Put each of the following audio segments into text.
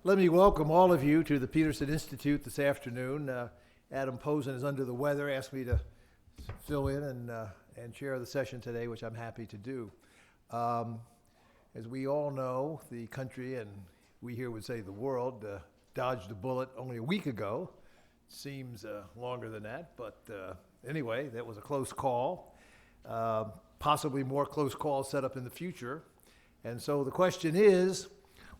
Let me welcome all of you to the Peterson Institute this afternoon. Adam Posen is under the weather, asked me to fill in and chair the session today, which I'm happy to do. As we all know, the country, and we here would say the world, dodged a bullet only a week ago. Seems longer than that, but anyway, that was a close call. Possibly more close calls set up in the future. And so the question is,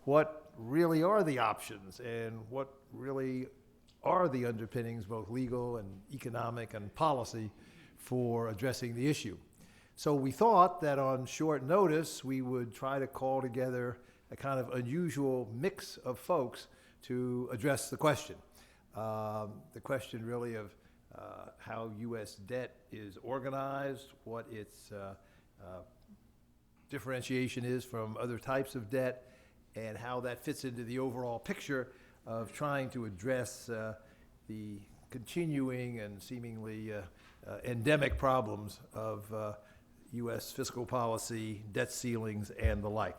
what really are the options and what really are the underpinnings, both legal and economic and policy, for addressing the issue? So we thought that on short notice we would try to call together a kind of unusual mix of folks to address the question. The question really of how U.S. debt is organized, what its differentiation is from other types of debt, and how that fits into the overall picture of trying to address the continuing and seemingly endemic problems of U.S. fiscal policy, debt ceilings, and the like.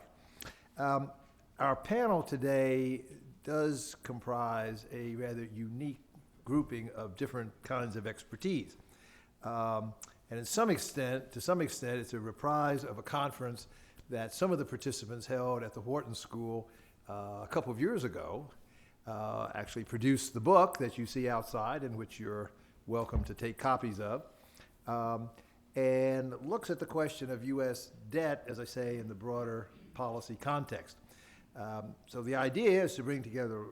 Our panel today does comprise a rather unique grouping of different kinds of expertise. And to some extent, it's a reprise of a conference that some of the participants held at the Wharton School a couple of years ago, actually produced the book that you see outside, and which you're welcome to take copies of, and looks at the question of U.S. debt, as I say, in the broader policy context. So the idea is to bring together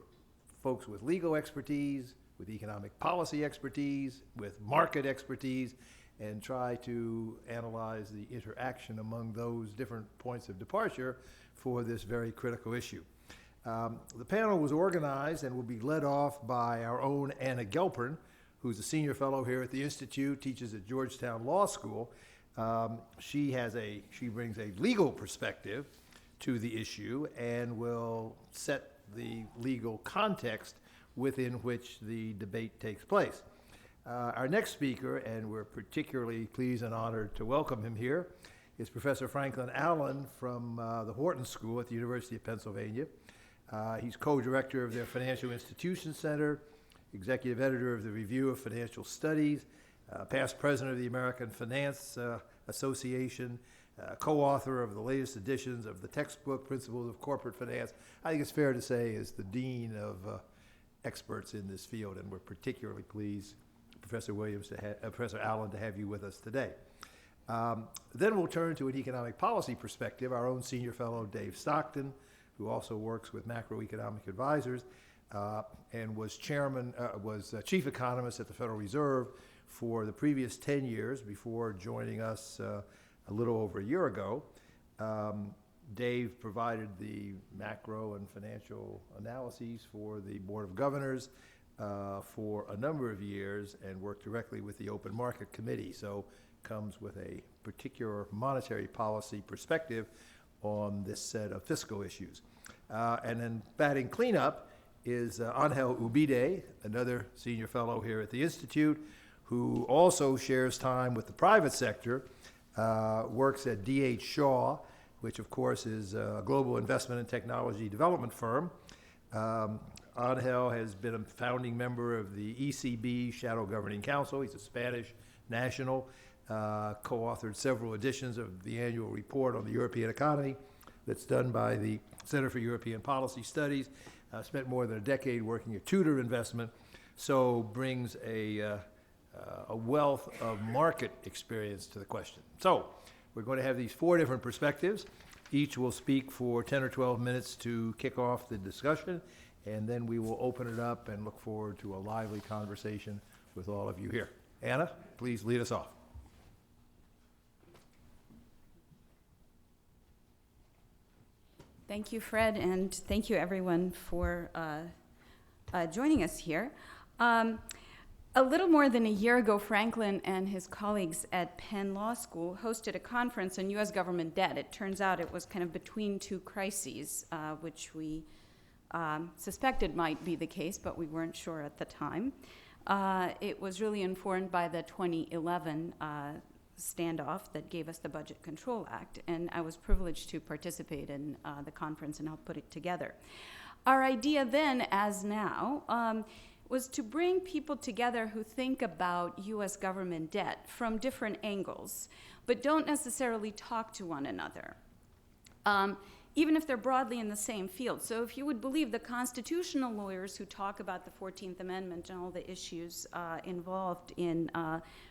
folks with legal expertise, with economic policy expertise, with market expertise, and try to analyze the interaction among those different points of departure for this very critical issue. The panel was organized and will be led off by our own Anna Gelpern, who's a senior fellow here at the Institute, teaches at Georgetown Law School. She brings a legal perspective to the issue and will set the legal context within which the debate takes place. Our next speaker, and we're particularly pleased and honored to welcome him here, is Professor Franklin Allen from the Wharton School at the University of Pennsylvania. He's co-director of their Financial Institutions Center, executive editor of the Review of Financial Studies, past president of the American Finance Association, co-author of the latest editions of the textbook Principles of Corporate Finance. I think it's fair to say is the dean of experts in this field, and we're particularly pleased, Professor Allen, to have you with us today. Then we'll turn to an economic policy perspective. Our own senior fellow, Dave Stockton, who also works with macroeconomic advisors and was chief economist at the Federal Reserve for the previous 10 years before joining us a little over a year ago. Dave provided the macro and financial analyses for the Board of Governors for a number of years and worked directly with the Open Market Committee, so comes with a particular monetary policy perspective on this set of fiscal issues. And then batting cleanup is Angel Ubide, another senior fellow here at the Institute, who also shares time with the private sector, works at D.H. Shaw, which of course is a global investment and technology development firm. Angel has been a founding member of the ECB Shadow Governing Council. He's a Spanish national, co-authored several editions of the annual report on the European economy that's done by the Center for European Policy Studies. Spent more than a decade working at Tudor Investment, so brings a wealth of market experience to the question. So we're going to have these four different perspectives. Each will speak for 10 or 12 minutes to kick off the discussion, and then we will open it up and look forward to a lively conversation with all of you here. Anna, please lead us off. Thank you, Fred, and thank you, everyone, for joining us here. A little more than a year ago, Franklin and his colleagues at Penn Law School hosted a conference on U.S. government debt. It turns out it was kind of between two crises, which we suspected might be the case, but we weren't sure at the time. It was really informed by the 2011 standoff that gave us the Budget Control Act, and I was privileged to participate in the conference and help put it together. Our idea then, as now, was to bring people together who think about U.S. government debt from different angles, but don't necessarily talk to one another, even if they're broadly in the same field. So if you would believe the constitutional lawyers who talk about the 14th Amendment and all the issues involved in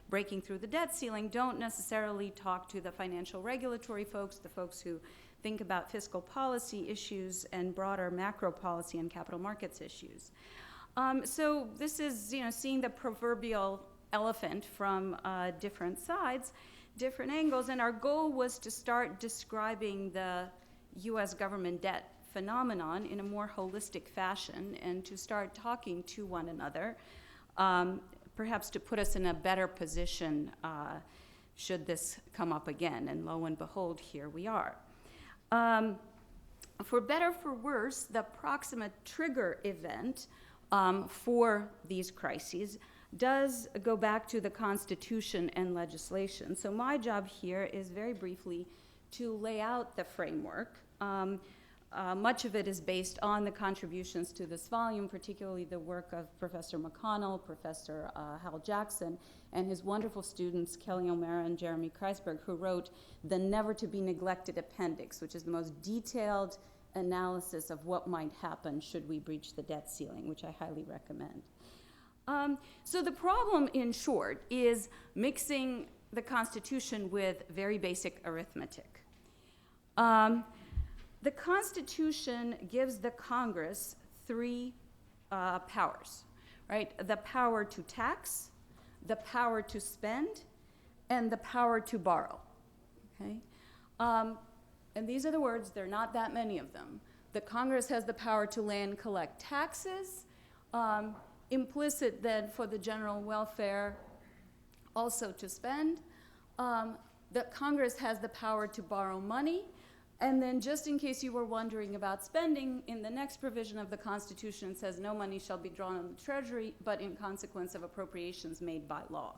breaking through the debt ceiling don't necessarily talk to the financial regulatory folks, the folks who think about fiscal policy issues and broader macro policy and capital markets issues. So this is, seeing the proverbial elephant from different sides, different angles, and our goal was to start describing the U.S. government debt phenomenon in a more holistic fashion and to start talking to one another, perhaps to put us in a better position should this come up again, and lo and behold, here we are. For better or for worse, the proximate trigger event for these crises does go back to the Constitution and legislation. So my job here is very briefly to lay out the framework. Much of it is based on the contributions to this volume, particularly the work of Professor McConnell, Professor Hal Jackson, and his wonderful students, Kelly O'Mara and Jeremy Kreisberg, who wrote the Never to be Neglected Appendix, which is the most detailed analysis of what might happen should we breach the debt ceiling, which I highly recommend. So the problem, in short, is mixing the Constitution with very basic arithmetic. The Constitution gives the Congress three powers, right? The power to tax, the power to spend, and the power to borrow, okay? And these are the words, there are not that many of them. The Congress has the power to lay and collect taxes, implicit then for the general welfare, also to spend. The Congress has the power to borrow money. And then just in case you were wondering about spending, in the next provision of the Constitution it says no money shall be drawn on the Treasury, but in consequence of appropriations made by law.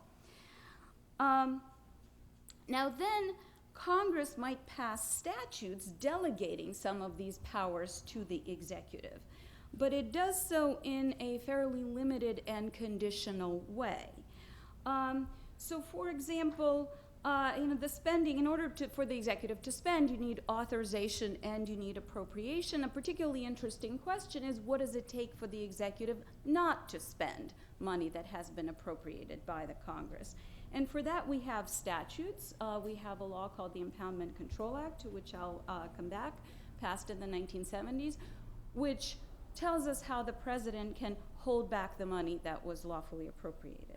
Now then, Congress might pass statutes delegating some of these powers to the executive, but it does so in a fairly limited and conditional way. So for example, the spending, in order for the executive to spend, you need authorization and you need appropriation. A particularly interesting question is, what does it take for the executive not to spend money that has been appropriated by the Congress? And for that, we have statutes. We have a law called the Impoundment Control Act, to which I'll come back, passed in the 1970s, which tells us how the president can hold back the money that was lawfully appropriated.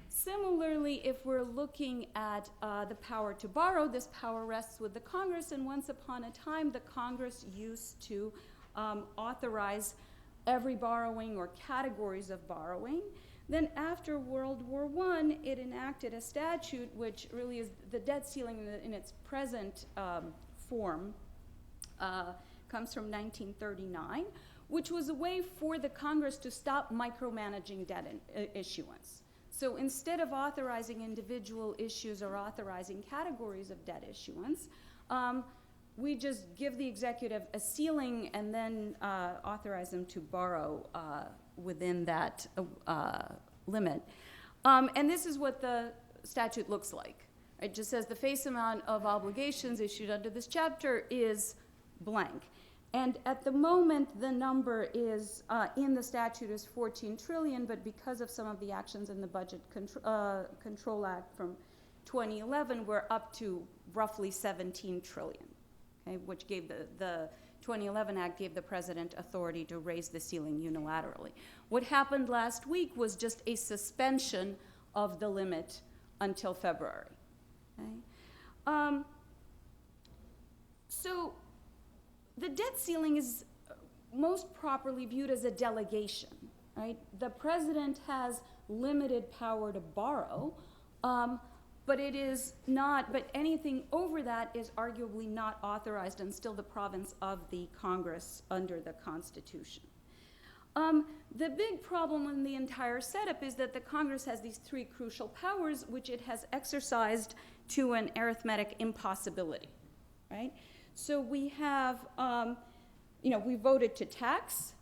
Similarly, if we're looking at the power to borrow, this power rests with the Congress, and once upon a time, the Congress used to authorize every borrowing or categories of borrowing. Then after World War I, it enacted a statute which really is the debt ceiling in its present form, comes from 1939, which was a way for the Congress to stop micromanaging debt issuance. So instead of authorizing individual issues or authorizing categories of debt issuance, we just give the executive a ceiling and then authorize them to borrow within that limit. And this is what the statute looks like. It just says the face amount of obligations issued under this chapter is blank. And at the moment, the number is in the statute is 14 trillion, but because of some of the actions in the Budget Control Act from 2011, we're up to roughly 17 trillion, okay, which gave the 2011 Act gave the president authority to raise the ceiling unilaterally. What happened last week was just a suspension of the limit until February, okay? So the debt ceiling is most properly viewed as a delegation, right? The president has limited power to borrow, but it is not, but anything over that is arguably not authorized and still the province of the Congress under the Constitution. The big problem in the entire setup is that the Congress has these three crucial powers which it has exercised to an arithmetic impossibility, right? So we have, we voted to tax,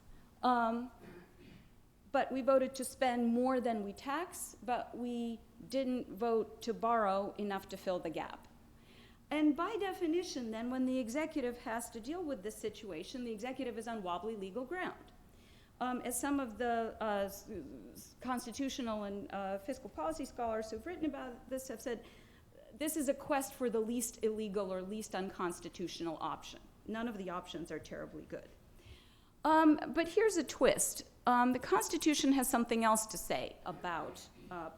but we voted to spend more than we tax, but we didn't vote to borrow enough to fill the gap. And by definition, then, when the executive has to deal with this situation, the executive is on wobbly legal ground. As some of the constitutional and fiscal policy scholars who've written about this have said, this is a quest for the least illegal or least unconstitutional option. None of the options are terribly good. But here's a twist. The Constitution has something else to say about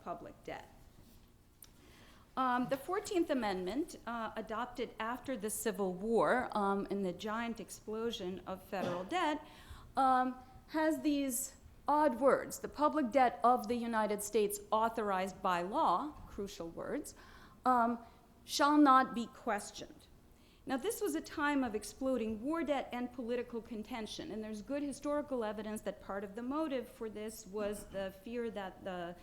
public debt. The 14th Amendment, adopted after the Civil War and the giant explosion of federal debt, has these odd words. The public debt of the United States authorized by law, crucial words, shall not be questioned. Now, this was a time of exploding war debt and political contention, and there's good historical evidence that part of the motive for this was the fear that the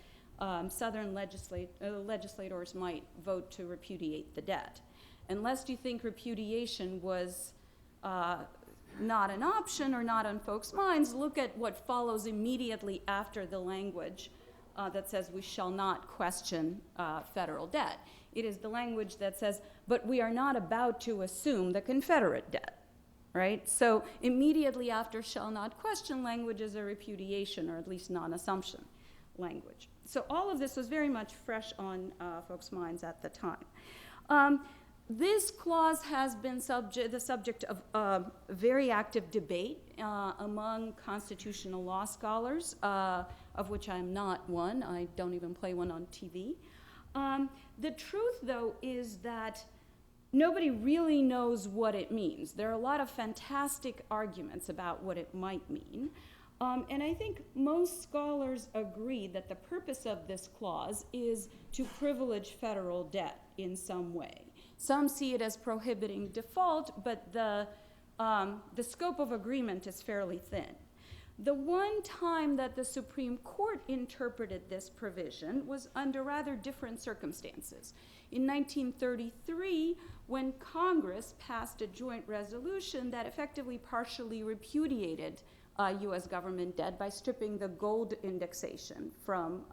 Southern legislators might vote to repudiate the debt. Unless you think repudiation was not an option or not on folks' minds, look at what follows immediately after the language that says we shall not question federal debt. It is the language that says, but we are not about to assume the Confederate debt, right? So immediately after shall not question language is a repudiation, or at least non-assumption language. So all of this was very much fresh on folks' minds at the time. This clause has been the subject of very active debate among constitutional law scholars, of which I am not one. I don't even play one on TV. The truth, though, is that nobody really knows what it means. There are a lot of fantastic arguments about what it might mean. And I think most scholars agree that the purpose of this clause is to privilege federal debt in some way. Some see it as prohibiting default, but the scope of agreement is fairly thin. The one time that the Supreme Court interpreted this provision was under rather different circumstances. In 1933, when Congress passed a joint resolution that effectively partially repudiated U.S. government debt by stripping the gold indexation from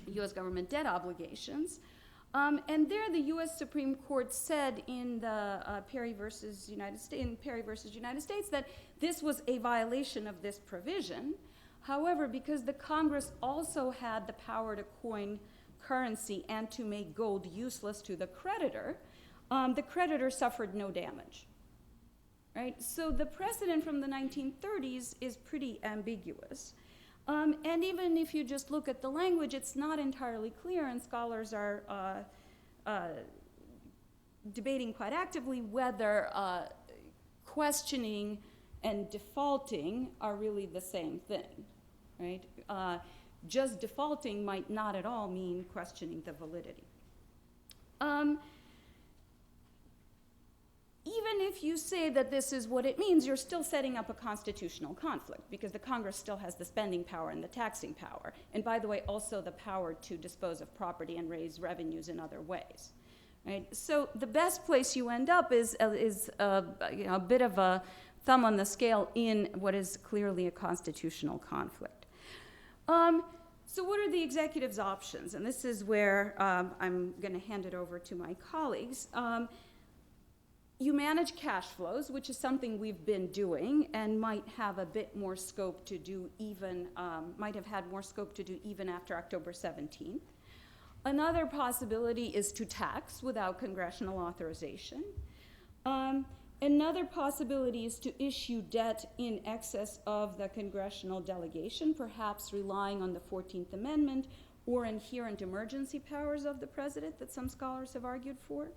U.S. government debt obligations. And there, the U.S. Supreme Court said in the Perry versus United States that this was a violation of this provision. However, because the Congress also had the power to coin currency and to make gold useless to the creditor suffered no damage. Right? So the precedent from the 1930s is pretty ambiguous. And even if you just look at the language, it's not entirely clear, and scholars are debating quite actively whether questioning and defaulting are really the same thing, right? Just defaulting might not at all mean questioning the validity. Even if you say that this is what it means, you're still setting up a constitutional conflict because the Congress still has the spending power and the taxing power. And by the way, also the power to dispose of property and raise revenues in other ways. Right? So the best place you end up is a bit of a thumb on the scale in what is clearly a constitutional conflict. So what are the executive's options? And this is where I'm going to hand it over to my colleagues. You manage cash flows, which is something we've been doing and might have a bit more scope to do even, might have had more scope to do even after October 17th. Another possibility is to tax without congressional authorization. Another possibility is to issue debt in excess of the congressional delegation, perhaps relying on the 14th Amendment or inherent emergency powers of the president that some scholars have argued for.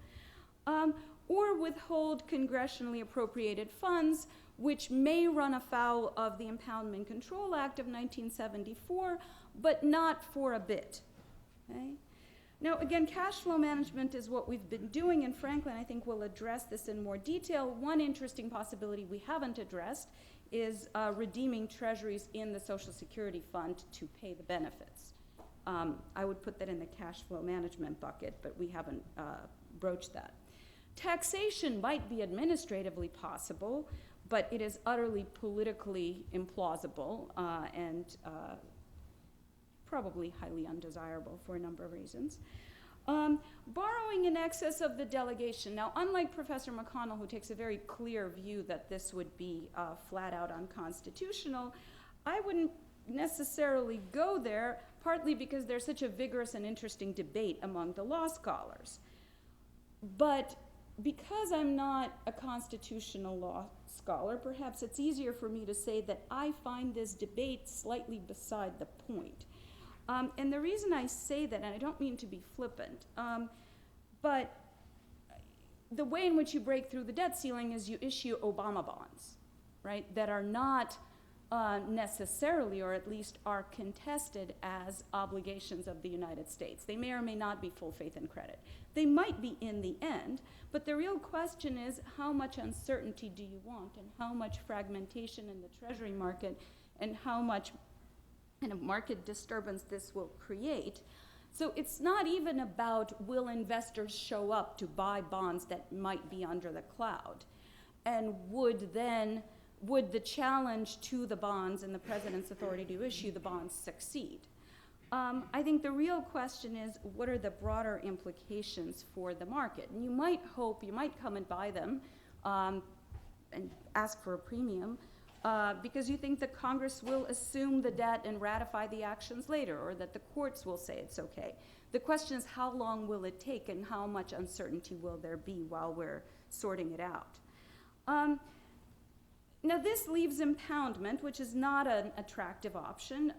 Or withhold congressionally appropriated funds, which may run afoul of the Impoundment Control Act of 1974, but not for a bit. Okay? Now, again, cash flow management is what we've been doing, and Franklin, I think, will address this in more detail. One interesting possibility we haven't addressed is redeeming treasuries in the Social Security Fund to pay the benefits. I would put that in the cash flow management bucket, but we haven't broached that. Taxation might be administratively possible, but it is utterly politically implausible and probably highly undesirable for a number of reasons. Borrowing in excess of the delegation. Now, unlike Professor McConnell, who takes a very clear view that this would be flat out unconstitutional, I wouldn't necessarily go there, partly because there's such a vigorous and interesting debate among the law scholars. But because I'm not a constitutional law scholar, perhaps it's easier for me to say that I find this debate slightly beside the point. And the reason I say that, and I don't mean to be flippant, but the way in which you break through the debt ceiling is you issue Obama bonds, right, that are not necessarily, or at least are contested as obligations of the United States. They may or may not be full faith and credit. They might be in the end, but the real question is how much uncertainty do you want, and how much fragmentation in the Treasury market, and how much kind of market disturbance this will create. So it's not even about will investors show up to buy bonds that might be under the cloud, and would the challenge to the bonds and the president's authority to issue the bonds succeed? I think the real question is, what are the broader implications for the market? And you might hope, you might come and buy them and ask for a premium because you think that Congress will assume the debt and ratify the actions later, or that the courts will say it's okay. The question is, how long will it take, and how much uncertainty will there be while we're sorting it out? Now, this leaves impoundment, which is not an attractive option,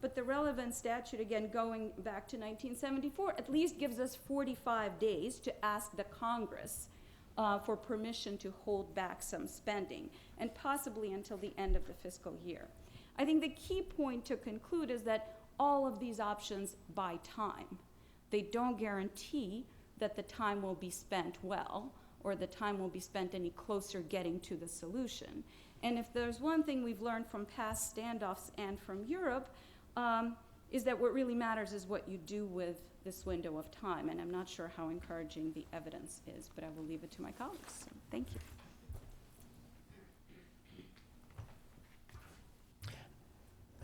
but the relevant statute, again, going back to 1974, at least gives us 45 days to ask the Congress for permission to hold back some spending, and possibly until the end of the fiscal year. I think the key point to conclude is that all of these options buy time. They don't guarantee that the time will be spent well, or the time will be spent any closer getting to the solution. And if there's one thing we've learned from past standoffs and from Europe, is that what really matters is what you do with this window of time. And I'm not sure how encouraging the evidence is, but I will leave it to my colleagues. So, thank you.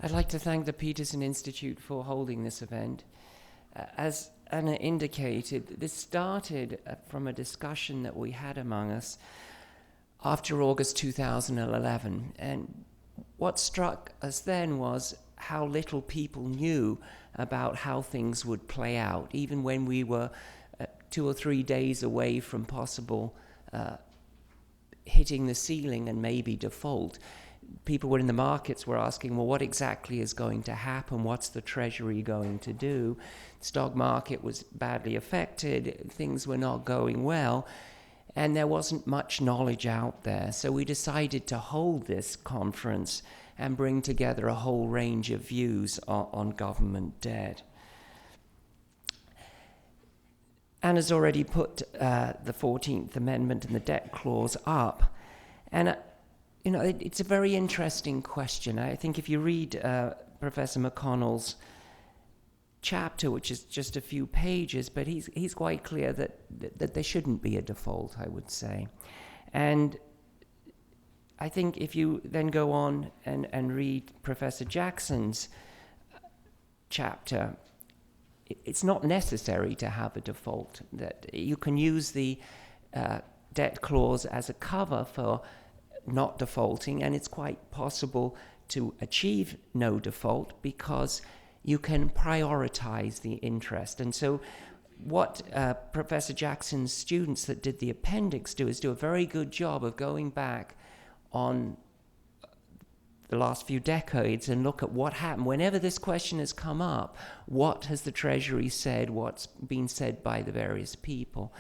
I'd like to thank the Peterson Institute for holding this event. As Anna indicated, this started from a discussion that we had among us after August 2011. And what struck us then was how little people knew about how things would play out, even when we were 2 or 3 days away from possible hitting the ceiling and maybe default. People were in the markets were asking, well, what exactly is going to happen? What's the Treasury going to do? The stock market was badly affected. Things were not going well. And there wasn't much knowledge out there. So we decided to hold this conference and bring together a whole range of views on government debt. Anna's already put the 14th Amendment and the debt clause up. And it's a very interesting question. I think if you read Professor McConnell's chapter, which is just a few pages, but he's quite clear that there shouldn't be a default, I would say. And I think if you then go on and read Professor Jackson's chapter, it's not necessary to have a default. That you can use the debt clause as a cover for not defaulting, and it's quite possible to achieve no default because you can prioritize the interest. And so what Professor Jackson's students that did the appendix do is do a very good job of going back on the last few decades and look at what happened. Whenever this question has come up, what has the Treasury said, what's been said by the various people?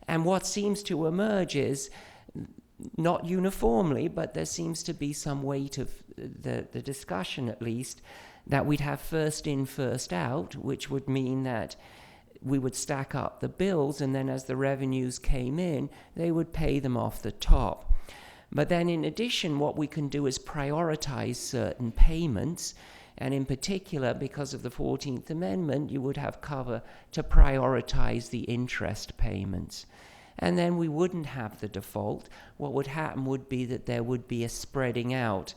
And what seems to emerge is, not uniformly, but there seems to be some weight of the discussion at least, that we'd have first in, first out, which would mean that we would stack up the bills, and then as the revenues came in, they would pay them off the top. But then in addition, what we can do is prioritize certain payments, and in particular, because of the 14th Amendment, you would have cover to prioritize the interest payments. and then we wouldn't have the default. What would happen would be that there would be a spreading out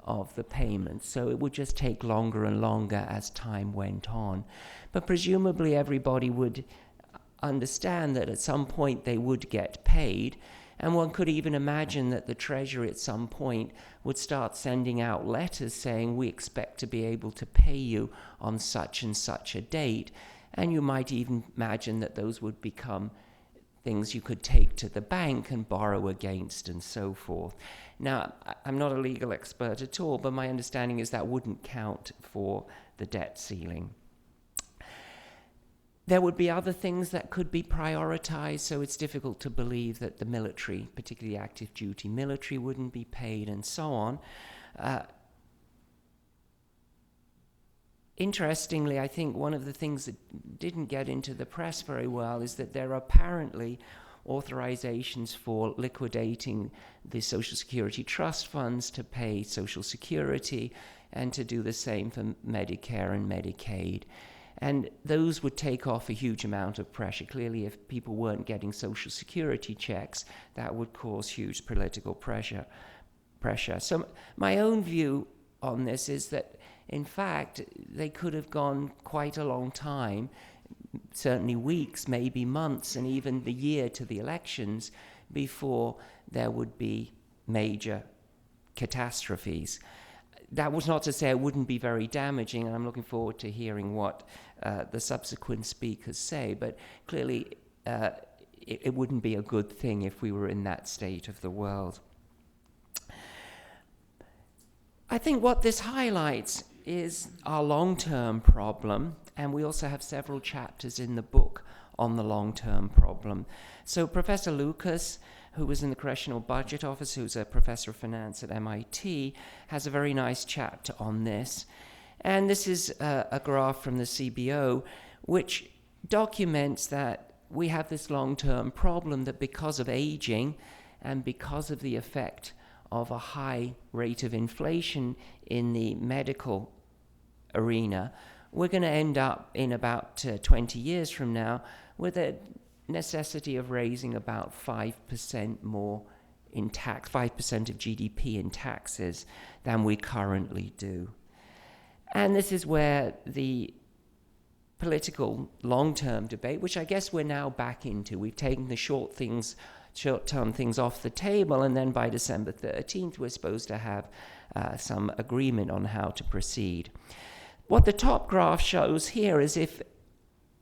of the payments. So it would just take longer and longer as time went on. But presumably everybody would understand that at some point they would get paid. And one could even imagine that the Treasury at some point would start sending out letters saying, we expect to be able to pay you on such and such a date. And you might even imagine that those would become things you could take to the bank and borrow against and so forth. Now, I'm not a legal expert at all, but my understanding is that wouldn't count for the debt ceiling. There would be other things that could be prioritized, so it's difficult to believe that the military, particularly active duty military, wouldn't be paid and so on. Interestingly, I think one of the things that didn't get into the press very well is that there are apparently authorizations for liquidating the Social Security trust funds to pay Social Security and to do the same for Medicare and Medicaid. And those would take off a huge amount of pressure. Clearly, if people weren't getting Social Security checks, that would cause huge political pressure. So my own view on this is that, in fact, they could have gone quite a long time, certainly weeks, maybe months, and even the year to the elections before there would be major catastrophes. That was not to say it wouldn't be very damaging, and I'm looking forward to hearing what the subsequent speakers say, but clearly it wouldn't be a good thing if we were in that state of the world. I think what this highlights is our long-term problem, and we also have several chapters in the book on the long-term problem. So Professor Lucas, who was in the Congressional Budget Office, who's a professor of finance at MIT, has a very nice chapter on this. And this is a graph from the CBO, which documents that we have this long-term problem that because of aging and because of the effect of a high rate of inflation in the medical arena, we're going to end up in about 20 years from now with a necessity of raising about 5% more in tax, 5% of GDP in taxes than we currently do. And this is where the political long-term debate, which I guess we're now back into, we've taken the short-term things off the table, and then by December 13th, we're supposed to have some agreement on how to proceed. What the top graph shows here is if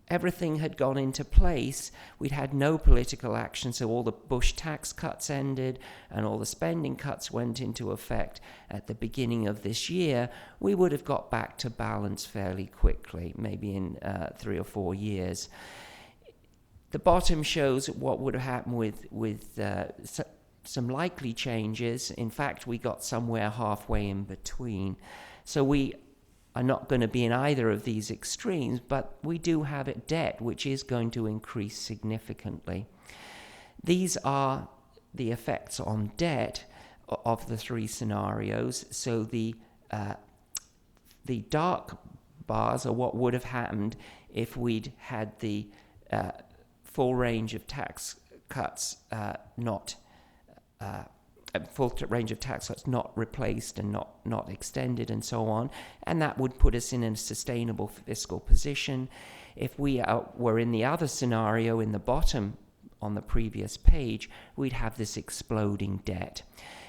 everything had gone into place, we'd had no political action, so all the Bush tax cuts ended and all the spending cuts went into effect at the beginning of this year, we would have got back to balance fairly quickly, maybe in 3 or 4 years. The bottom shows what would have happened with some likely changes. In fact, we got somewhere halfway in between. So we are not going to be in either of these extremes, but we do have a debt which is going to increase significantly. These are the effects on debt of the three scenarios. So the dark bars are what would have happened if we'd had the full range of tax cuts not replaced and not extended and so on, and that would put us in a sustainable fiscal position. If we were in the other scenario in the bottom on the previous page, we'd have this exploding debt.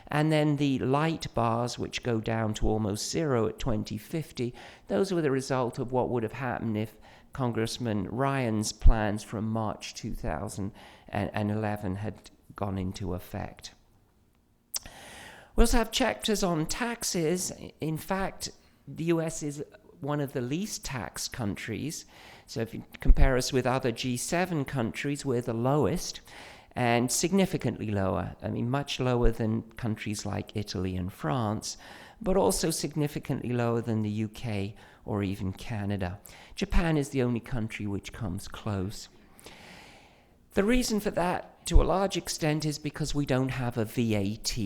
And then the light bars, which go down to almost zero at 2050, those were the result of what would have happened if Congressman Ryan's plans from March 2011 had gone into effect. We also have chapters on taxes. In fact, the US is one of the least taxed countries. So if you compare us with other G7 countries, we're the lowest and significantly lower. I mean, much lower than countries like Italy and France, but also significantly lower than the UK or even Canada. Japan is the only country which comes close. The reason for that, to a large extent, is because we don't have a VAT.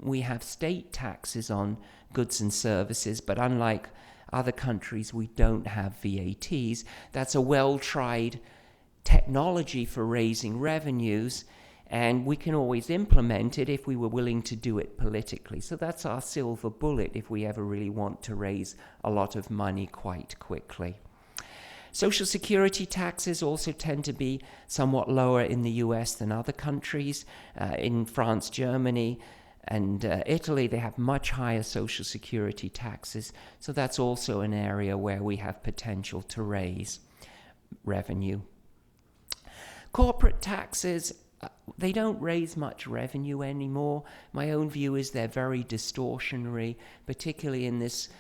We have state taxes on goods and services, but unlike other countries, we don't have VATs. That's a well-tried technology for raising revenues, and we can always implement it if we were willing to do it politically. So that's our silver bullet if we ever really want to raise a lot of money quite quickly. Social security taxes also tend to be somewhat lower in the US than other countries. In France, Germany, and Italy, they have much higher social security taxes. So that's also an area where we have potential to raise revenue. Corporate taxes, they don't raise much revenue anymore. My own view is they're very distortionary, particularly in this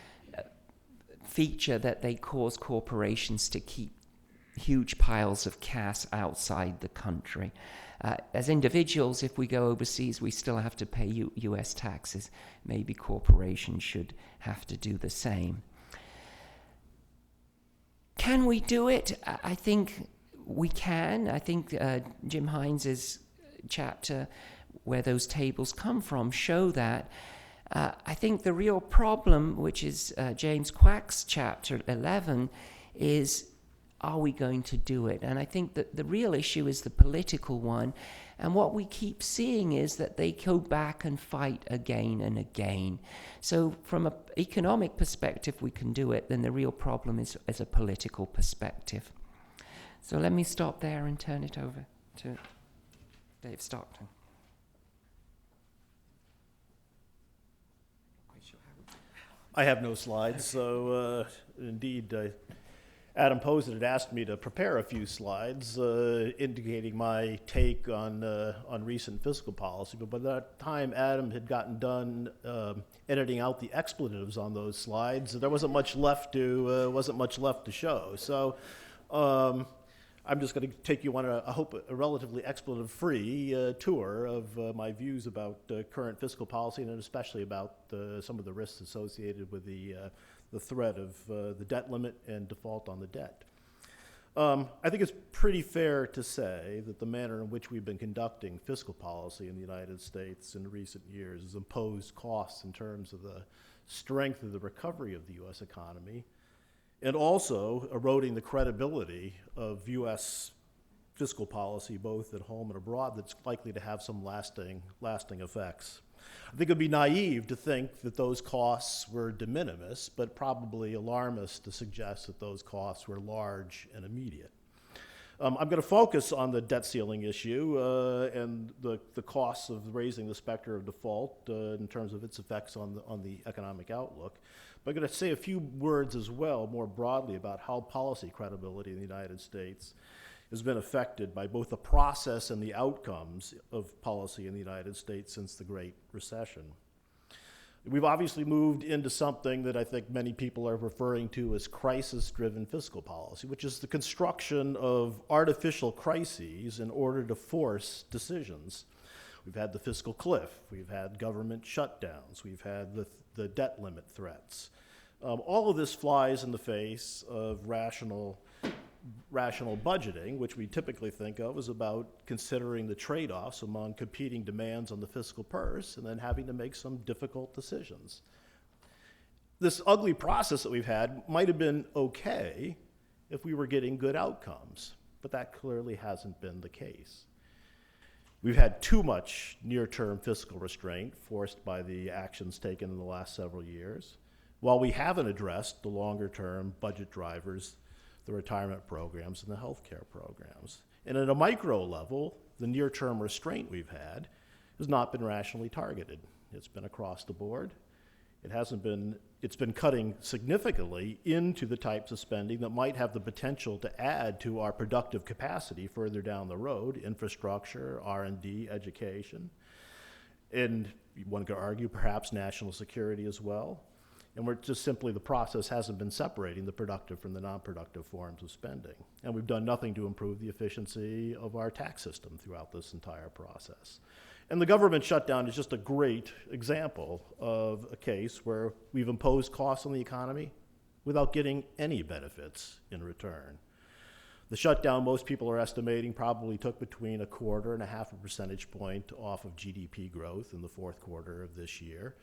feature that they cause corporations to keep huge piles of cash outside the country. As individuals, if we go overseas, we still have to pay US taxes. Maybe corporations should have to do the same. Can we do it? I think we can. I think Jim Hines' chapter, where those tables come from, show that. I think the real problem, which is James Quack's chapter 11, is, are we going to do it? And I think that the real issue is the political one. And what we keep seeing is that they go back and fight again and again. So from an economic perspective, we can do it. Then the real problem is as a political perspective. So let me stop there and turn it over to Dave Stockton. I have no slides, so indeed, Adam Posen had asked me to prepare a few slides indicating my take on recent fiscal policy, but by that time Adam had gotten done editing out the expletives on those slides. There wasn't much left to show. So I'm just going to take you on I hope a relatively expletive-free tour of my views about current fiscal policy, and especially about some of the risks associated with the threat of the debt limit and default on the debt. I think it's pretty fair to say that the manner in which we've been conducting fiscal policy in the United States in recent years has imposed costs in terms of the strength of the recovery of the U.S. economy, and also eroding the credibility of U.S. fiscal policy, both at home and abroad, that's likely to have some lasting effects. I think it would be naive to think that those costs were de minimis, but probably alarmist to suggest that those costs were large and immediate. I'm going to focus on the debt ceiling issue and the costs of raising the specter of default in terms of its effects on the economic outlook. But I'm going to say a few words as well, more broadly, about how policy credibility in the United States has been affected by both the process and the outcomes of policy in the United States since the Great Recession. We've obviously moved into something that I think many people are referring to as crisis-driven fiscal policy, which is the construction of artificial crises in order to force decisions. We've had the fiscal cliff, we've had government shutdowns, we've had the debt limit threats. All of this flies in the face of rational budgeting, which we typically think of as about considering the trade-offs among competing demands on the fiscal purse and then having to make some difficult decisions. This ugly process that we've had might have been okay if we were getting good outcomes, but that clearly hasn't been the case. We've had too much near-term fiscal restraint forced by the actions taken in the last several years, while we haven't addressed the longer-term budget drivers, the retirement programs and the healthcare programs. And at a micro level, the near-term restraint we've had has not been rationally targeted. It's been across the board. It's been cutting significantly into the types of spending that might have the potential to add to our productive capacity further down the road: infrastructure, R&D, education, and one could argue perhaps national security as well. And we're just simply, the process hasn't been separating the productive from the non-productive forms of spending. And we've done nothing to improve the efficiency of our tax system throughout this entire process. And the government shutdown is just a great example of a case where we've imposed costs on the economy without getting any benefits in return. The shutdown, most people are estimating, probably took between 1/4 and 1/2 percentage point off of GDP growth in the fourth quarter of this year.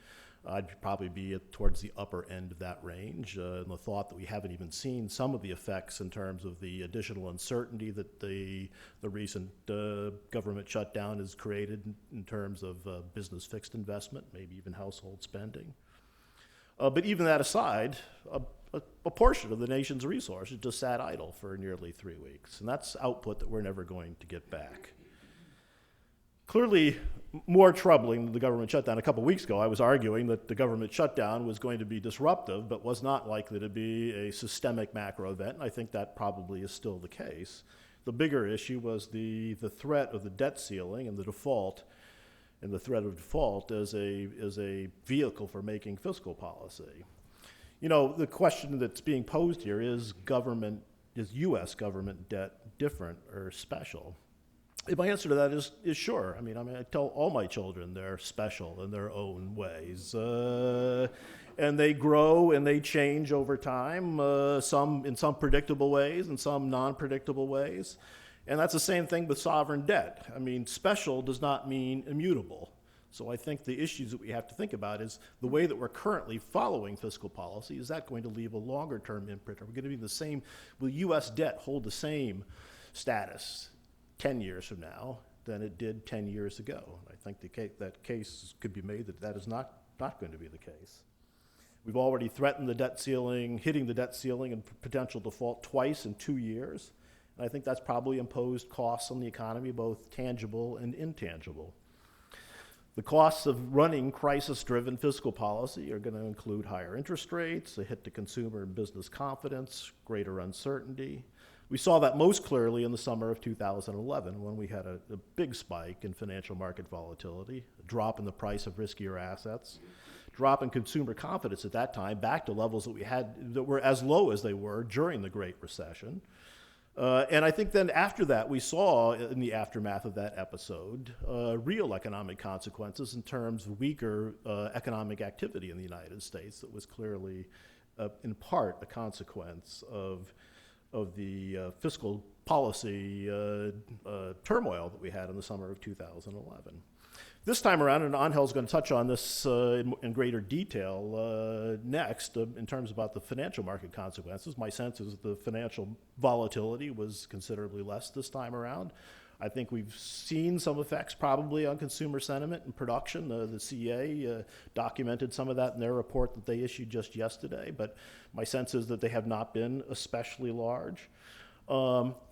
I'd probably be towards the upper end of that range. And the thought that we haven't even seen some of the effects in terms of the additional uncertainty that the recent government shutdown has created in terms of business fixed investment, maybe even household spending. But even that aside, a portion of the nation's resources just sat idle for nearly 3 weeks. And that's output that we're never going to get back. Clearly more troubling than the government shutdown. A couple weeks ago, I was arguing that the government shutdown was going to be disruptive, but was not likely to be a systemic macro event, and I think that probably is still the case. The bigger issue was the threat of the debt ceiling and the default, and the threat of default as a vehicle for making fiscal policy. You know, the question that's being posed here is U.S. government debt different or special? And my answer to that is sure. I mean, I tell all my children they're special in their own ways. And they grow and they change over time, some in some predictable ways and some non-predictable ways. And that's the same thing with sovereign debt. I mean, special does not mean immutable. So I think the issues that we have to think about is the way that we're currently following fiscal policy, is that going to leave a longer term imprint? Are we going to be the same, will U.S. debt hold the same status 10 years from now than it did 10 years ago? I think that case could be made that that is not going to be the case. We've already threatened the debt ceiling, hitting the debt ceiling and potential default twice in 2 years. And I think that's probably imposed costs on the economy, both tangible and intangible. The costs of running crisis-driven fiscal policy are going to include higher interest rates, a hit to consumer and business confidence, greater uncertainty. We saw that most clearly in the summer of 2011 when we had a big spike in financial market volatility, a drop in the price of riskier assets, drop in consumer confidence at that time back to levels that we had that were as low as they were during the Great Recession. And I think then after that, we saw in the aftermath of that episode real economic consequences in terms of weaker economic activity in the United States that was clearly, in part, a consequence of the fiscal policy turmoil that we had in the summer of 2011. This time around, and Angel's going to touch on this in greater detail next, in terms about the financial market consequences. My sense is that the financial volatility was considerably less this time around. I think we've seen some effects probably on consumer sentiment and production. The CA documented some of that in their report that they issued just yesterday, but my sense is that they have not been especially large.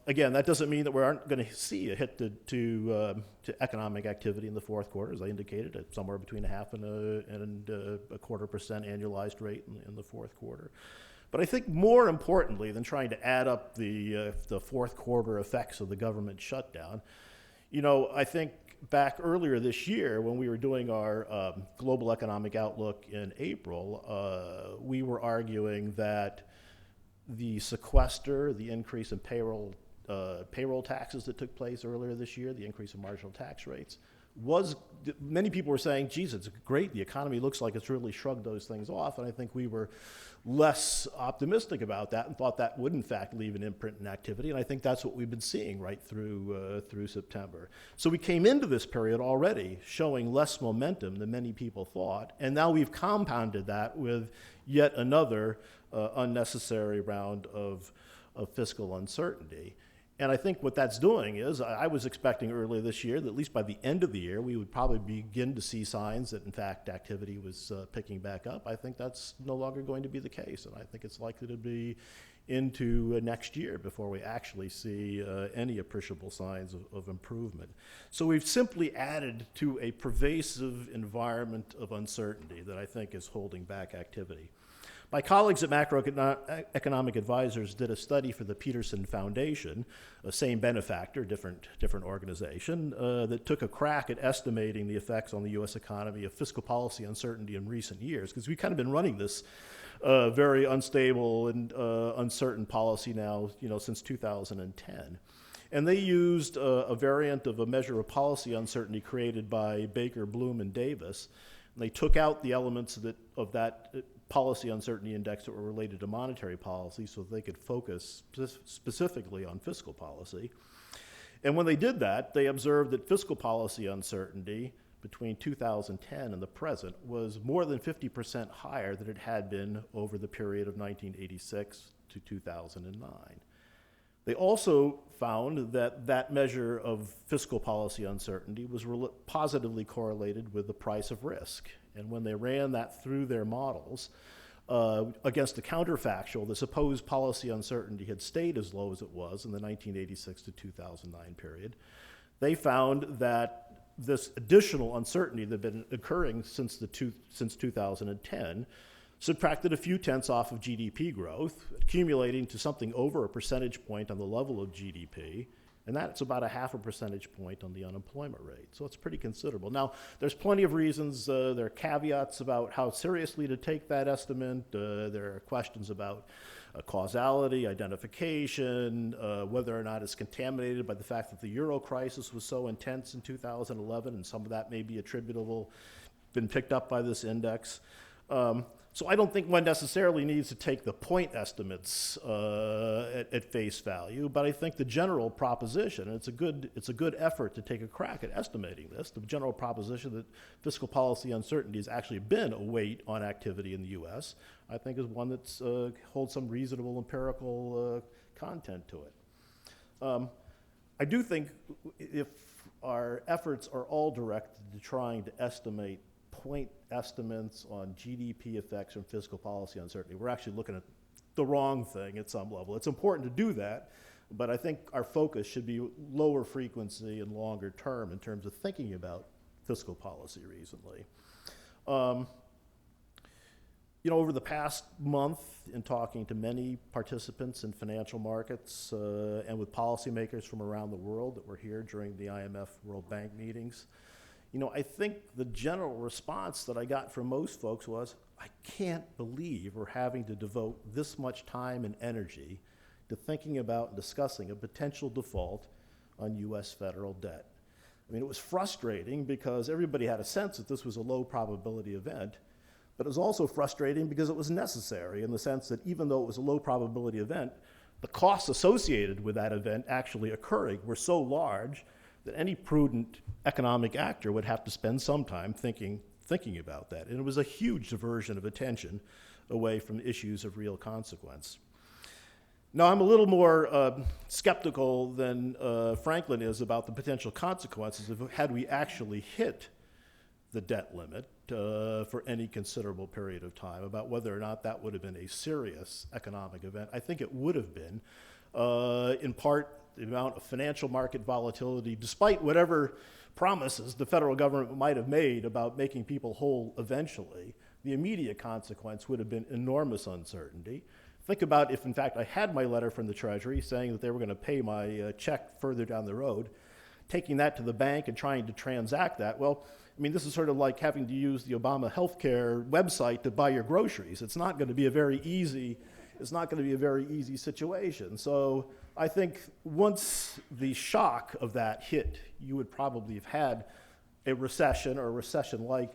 Again, that doesn't mean that we aren't going to see a hit to economic activity in the fourth quarter, as I indicated, at somewhere between 0.5% and a 0.25% annualized rate in the fourth quarter. But I think more importantly than trying to add up the fourth quarter effects of the government shutdown, you know, I think back earlier this year when we were doing our global economic outlook in April, we were arguing that the sequester, the increase in payroll taxes that took place earlier this year, the increase in marginal tax rates, many people were saying, geez, it's great, the economy looks like it's really shrugged those things off, and I think we were less optimistic about that and thought that would in fact leave an imprint in activity, and I think that's what we've been seeing right through September. So we came into this period already showing less momentum than many people thought, and now we've compounded that with yet another unnecessary round of fiscal uncertainty. And I think what that's doing is, I was expecting earlier this year that at least by the end of the year, we would probably begin to see signs that, in fact, activity was picking back up. I think that's no longer going to be the case, and I think it's likely to be into next year before we actually see any appreciable signs of improvement. So we've simply added to a pervasive environment of uncertainty that I think is holding back activity. My colleagues at Macroeconomic Advisors did a study for the Peterson Foundation, a same benefactor, different organization, that took a crack at estimating the effects on the U.S. economy of fiscal policy uncertainty in recent years, because we've kind of been running this very unstable and uncertain policy now, since 2010. And they used a variant of a measure of policy uncertainty created by Baker, Bloom, and Davis. And they took out the elements of that policy uncertainty index that were related to monetary policy so they could focus specifically on fiscal policy. And when they did that, they observed that fiscal policy uncertainty between 2010 and the present was more than 50% higher than it had been over the period of 1986 to 2009. They also found that that measure of fiscal policy uncertainty was positively correlated with the price of risk. And when they ran that through their models, against the counterfactual, the supposed policy uncertainty had stayed as low as it was in the 1986 to 2009 period, they found that this additional uncertainty that had been occurring since 2010 subtracted a few tenths off of GDP growth, accumulating to something over a percentage point on the level of GDP, and that's about a half a percentage point on the unemployment rate. So it's pretty considerable. Now, there's plenty of reasons. There are caveats about how seriously to take that estimate. There are questions about causality, identification, whether or not it's contaminated by the fact that the euro crisis was so intense in 2011, and some of that may be attributable, been picked up by this index. So I don't think one necessarily needs to take the point estimates at face value, but I think the general proposition, and it's a good effort to take a crack at estimating this, the general proposition that fiscal policy uncertainty has actually been a weight on activity in the U.S., I think is one that holds some reasonable empirical content to it. I do think if our efforts are all directed to trying to estimate point estimates on GDP effects from fiscal policy uncertainty, we're actually looking at the wrong thing at some level. It's important to do that, but I think our focus should be lower frequency and longer term in terms of thinking about fiscal policy recently. Over the past month, in talking to many participants in financial markets and with policymakers from around the world that were here during the IMF World Bank meetings, I think the general response that I got from most folks was, I can't believe we're having to devote this much time and energy to thinking about and discussing a potential default on U.S. federal debt. I mean, it was frustrating because everybody had a sense that this was a low probability event, but it was also frustrating because it was necessary in the sense that even though it was a low probability event, the costs associated with that event actually occurring were so large that any prudent economic actor would have to spend some time thinking about that. And it was a huge diversion of attention away from issues of real consequence. Now, I'm a little more skeptical than Franklin is about the potential consequences of had we actually hit the debt limit for any considerable period of time, about whether or not that would have been a serious economic event. I think it would have been, in part, the amount of financial market volatility, despite whatever promises the federal government might have made about making people whole eventually, the immediate consequence would have been enormous uncertainty. Think about if, in fact, I had my letter from the Treasury saying that they were going to pay my check further down the road, taking that to the bank and trying to transact that. Well, I mean, this is sort of like having to use the Obama healthcare website to buy your groceries. It's not going to be a very easy situation. So I think once the shock of that hit, you would probably have had a recession or a recession-like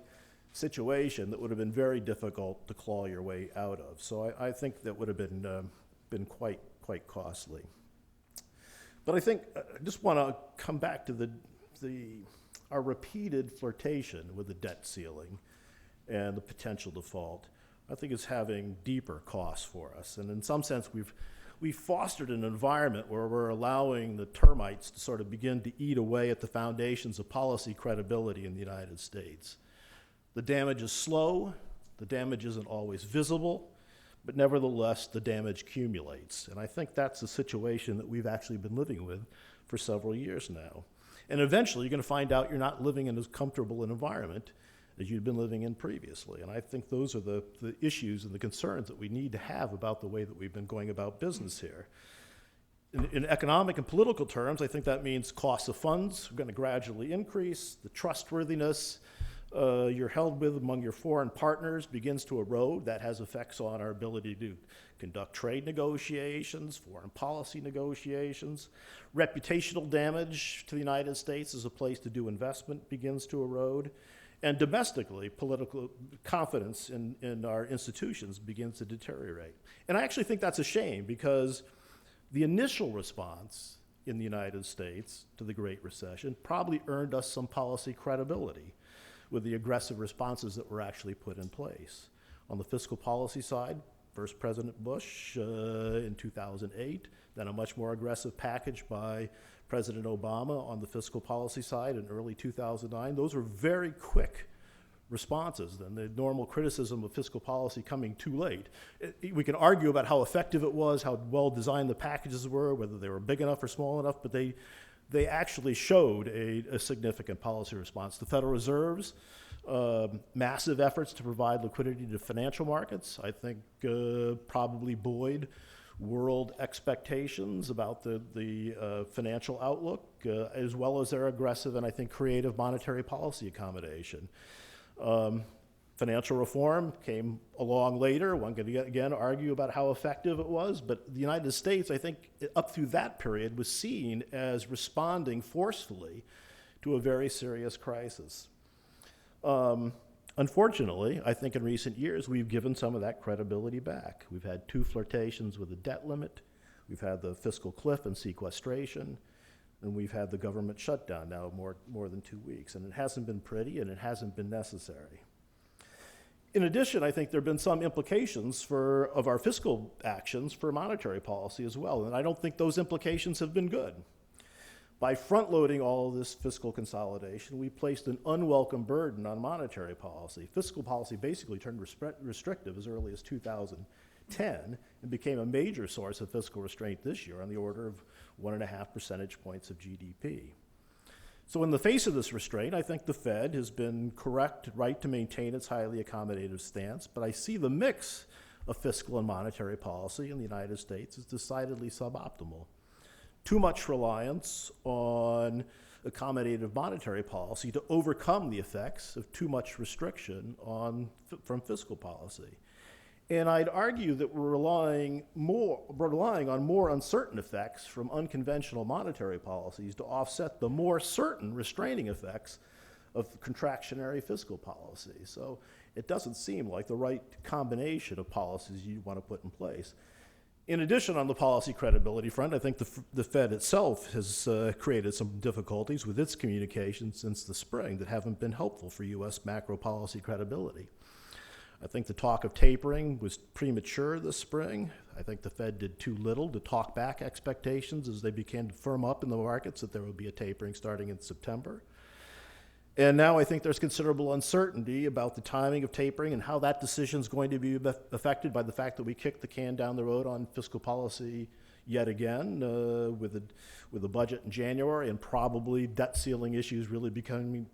situation that would have been very difficult to claw your way out of. So I think that would have been quite costly. But I think I just want to come back to our repeated flirtation with the debt ceiling and the potential default. I think it's having deeper costs for us. And in some sense, we've fostered an environment where we're allowing the termites to sort of begin to eat away at the foundations of policy credibility in the United States. The damage is slow, the damage isn't always visible, but nevertheless, the damage accumulates. And I think that's the situation that we've actually been living with for several years now. And eventually, you're going to find out you're not living in as comfortable an environment as you'd been living in previously. And I think those are the issues and the concerns that we need to have about the way that we've been going about business here. In economic and political terms, I think that means costs of funds are going to gradually increase. The trustworthiness you're held with among your foreign partners begins to erode. That has effects on our ability to conduct trade negotiations, foreign policy negotiations. Reputational damage to the United States as a place to do investment begins to erode. And domestically, political confidence in our institutions begins to deteriorate. And I actually think that's a shame because the initial response in the United States to the Great Recession probably earned us some policy credibility. with the aggressive responses that were actually put in place. On the fiscal policy side, first President Bush in 2008, then a much more aggressive package by President Obama on the fiscal policy side in early 2009. Those were very quick responses than the normal criticism of fiscal policy coming too late. We can argue about how effective it was, how well designed the packages were, whether they were big enough or small enough, but they actually showed a significant policy response. The Federal Reserve's massive efforts to provide liquidity to financial markets, I think probably buoyed world expectations about the financial outlook, as well as their aggressive and I think creative monetary policy accommodation. Financial reform came along later. One could again argue about how effective it was, but the United States, I think, up through that period was seen as responding forcefully to a very serious crisis. Unfortunately, I think in recent years, we've given some of that credibility back. We've had 2 flirtations with the debt limit. We've had the fiscal cliff and sequestration. And we've had the government shutdown now more than 2 weeks. And it hasn't been pretty, and it hasn't been necessary. In addition, I think there have been some implications of our fiscal actions for monetary policy as well. And I don't think those implications have been good. By front-loading all of this fiscal consolidation, we placed an unwelcome burden on monetary policy. Fiscal policy basically turned restrictive as early as 2010 and became a major source of fiscal restraint this year on the order of 1.5 percentage points of GDP. So in the face of this restraint, I think the Fed has been right to maintain its highly accommodative stance, but I see the mix of fiscal and monetary policy in the United States as decidedly suboptimal. Too much reliance on accommodative monetary policy to overcome the effects of too much restriction from fiscal policy. And I'd argue that we're relying on more uncertain effects from unconventional monetary policies to offset the more certain restraining effects of contractionary fiscal policy. So it doesn't seem like the right combination of policies you want to put in place. In addition, on the policy credibility front, I think the Fed itself has created some difficulties with its communications since the spring that haven't been helpful for U.S. macro policy credibility. I think the talk of tapering was premature this spring. I think the Fed did too little to talk back expectations as they began to firm up in the markets that there would be a tapering starting in September. And now I think there's considerable uncertainty about the timing of tapering and how that decision is going to be affected by the fact that we kicked the can down the road on fiscal policy yet again with the budget in January and probably debt ceiling issues really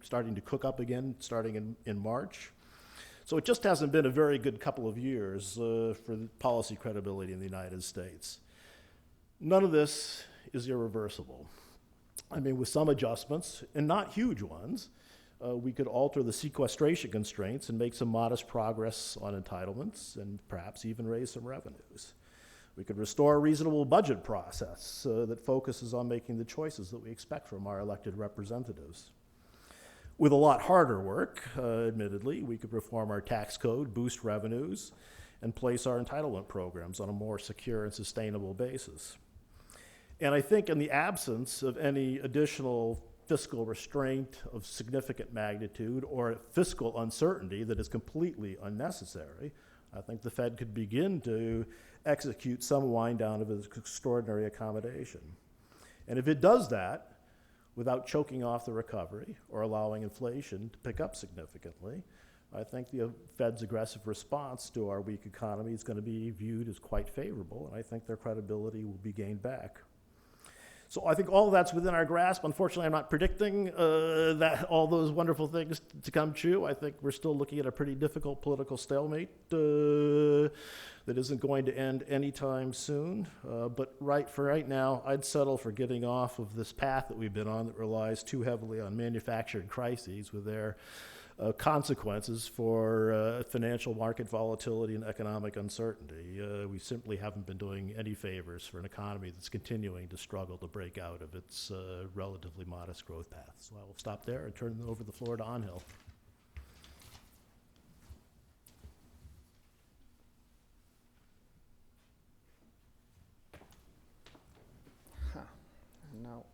starting to cook up again starting in March. So it just hasn't been a very good couple of years for policy credibility in the United States. None of this is irreversible. I mean, with some adjustments, and not huge ones, we could alter the sequestration constraints and make some modest progress on entitlements and perhaps even raise some revenues. We could restore a reasonable budget process that focuses on making the choices that we expect from our elected representatives. With a lot harder work, admittedly, we could reform our tax code, boost revenues, and place our entitlement programs on a more secure and sustainable basis. And I think in the absence of any additional fiscal restraint of significant magnitude or fiscal uncertainty that is completely unnecessary, I think the Fed could begin to execute some wind down of its extraordinary accommodation. And if it does that without choking off the recovery or allowing inflation to pick up significantly, I think the Fed's aggressive response to our weak economy is going to be viewed as quite favorable, and I think their credibility will be gained back. So I think all of that's within our grasp. Unfortunately, I'm not predicting that all those wonderful things to come true. I think we're still looking at a pretty difficult political stalemate that isn't going to end anytime soon. But for right now, I'd settle for getting off of this path that we've been on that relies too heavily on manufactured crises with their consequences for financial market volatility and economic uncertainty. We simply haven't been doing any favors for an economy that's continuing to struggle to break out of its relatively modest growth path. So I will stop there and turn over the floor to Anhil. Now,